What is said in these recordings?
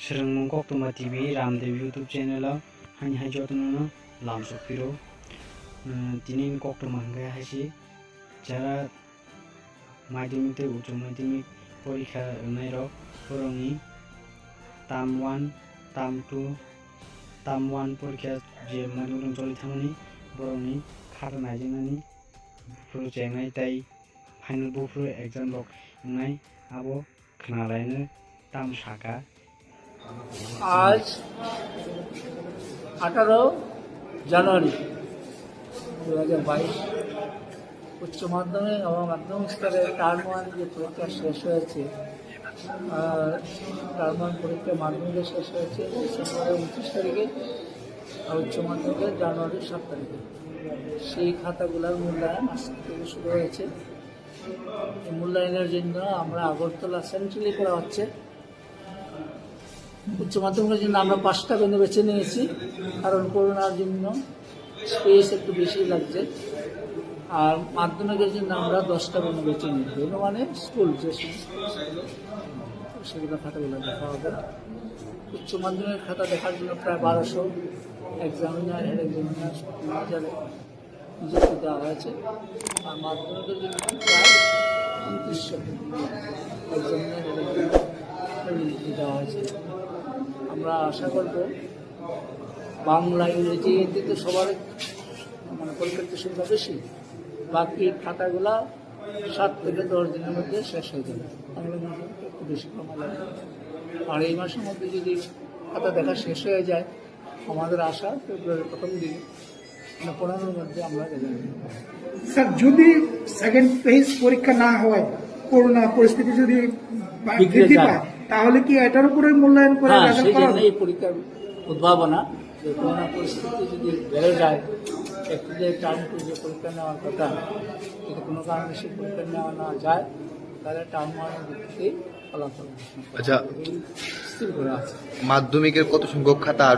Serang Koktuma TV Ramdev YouTube channel hani hai jotno lam sokpiro tinin Koktuma hangga haisi jara madhyamik ucc madhyamik porikha nairo borongni tam 1 tam 2 tam 1 porikha je madhyamik choli thangni borongni khata naijinani bufru jengai tai final bufru exam rok ngai abo khnalaino tam saka आज 18 জানুয়ারি 2022 উচ্চ মাধ্যমিক এবং মাধ্যমিক স্তরে term 1 যে পরীক্ষা শেষ হয়েছে টার্ম 1 পরীক্ষা মাধ্যমিকে শেষ হয়েছে ডিসেম্বরের 29 তারিখে আর উচ্চ মাধ্যমিকের জানুয়ারির 7 তারিখে সেই খাতাগুলোর মূল্যায়ন আজ থেকে শুরু হয়েছে এই মূল্যায়নের জন্য আমরা আগরতলা সেন্ট্রালি করা হচ্ছে উচ্চ মাধ্যমিকের জন্য আমরা 5টা ভেন্যু বেছে নিয়েছি কারণ করোনার জন্য স্পেস একটু বেশি লাগছে আর মাধ্যমিকের জন্য আমরা 10টা ভেন্যু বেছে নিই ভেন্যু মানে স্কুল যে সেগুলো খাতাগুলো দেখা হবে উচ্চ মাধ্যমিকের খাতা দেখার জন্য প্রায় 1200 এক্সামিনার হেড এক্সামিনার ম্যানেজারে নিযুক্তি দেওয়া হয়েছে আর মাধ্যমিকের জন্য প্রায় 2900 এক্সামিনার হেড এক্সামিনার নিযুক্তি দেওয়া হয়েছে আমরা আশা করব বাংলা ইংরেজি এতে সবার মানে পরীক্ষার সংখ্যা বেশি বাকি খাতাগুলা 7 থেকে 10 দিনের মধ্যে শেষ হয়ে যাবে বাংলা মাসে একটু বেশি কমা লাগে আর এই মাসের মধ্যে যদি খাতা দেখা শেষ হয়ে যায় আমাদের আশা ফেব্রুয়ারির প্রথম দিন মানে 15-র মধ্যে আমরা রেজাল্ট দেব। স্যার যদি সেকেন্ড ফেজ পরীক্ষা না হয় করোনা পরিস্থিতি যদি বৃদ্ধি পায় তাহলে কি এটার উপরে মূল্যায়ন করে রেজাল্ট করা হবে? এই পরীক্ষার উদ্ভাবনা যে করোনা পরিস্থিতি যদি বেড়ে যায় এপ্রিলের টার্ম টু যে পরীক্ষা নেওয়ার কথা যদি কোনো কারণে সেই পরীক্ষা নেওয়া না যায় তাহলে টার্ম ওয়ানের ভিত্তিতেই ফলাফল আচ্ছা স্থির করে আছে। মাধ্যমিকের কত সংখ্যক খাতা আর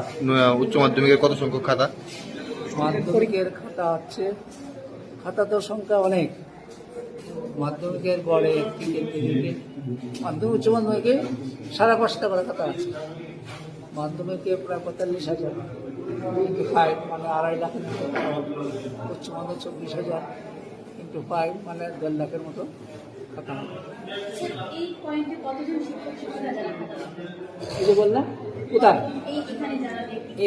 উচ্চ মাধ্যমিকের কত সংখ্যক খাতা? মাধ্যমিকের খাতা হচ্ছে খাতা তো সংখ্যা অনেক মাধ্যমিকের গড়ে মাধ্যমিক উচ্চ মাধ্যমিকে 5.5টা করে খাতা আছে মাধ্যমিকে প্রায় 45,000 ইন্টু 5 মানে 2.5 লাখের মতো উচ্চ মাধ্যমিক 24,000 ইন্টু 5 মানে 1.5 লাখের মতো খাতা এই যে বললাম কোথায়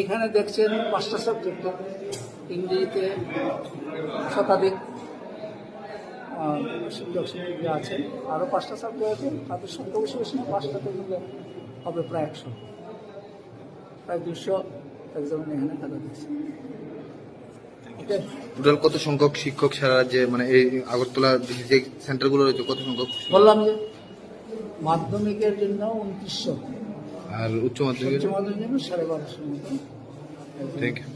এখানে দেখছেন 5টা সাবজেক্টে ইংরেজিতে শতাধিক শিক্ষক শিক্ষিকা আছেন আরও 5টা সাবজেক্ট আছে তাদের সংখ্যা বেশি না 5টাতে মিলে হবে প্রায় 100 প্রায় 200 এক্সামিন এখানে খাতা দিচ্ছে টোটাল কত সংখ্যক শিক্ষক সারা যে মানে এই আগরতলা যে সেন্টারগুলো রয়েছে কত সংখ্যক? বললাম যে মাধ্যমিকের জন্য 2900 আর উচ্চ মাধ্যমিকের জন্য 1250 মতো। Thank you.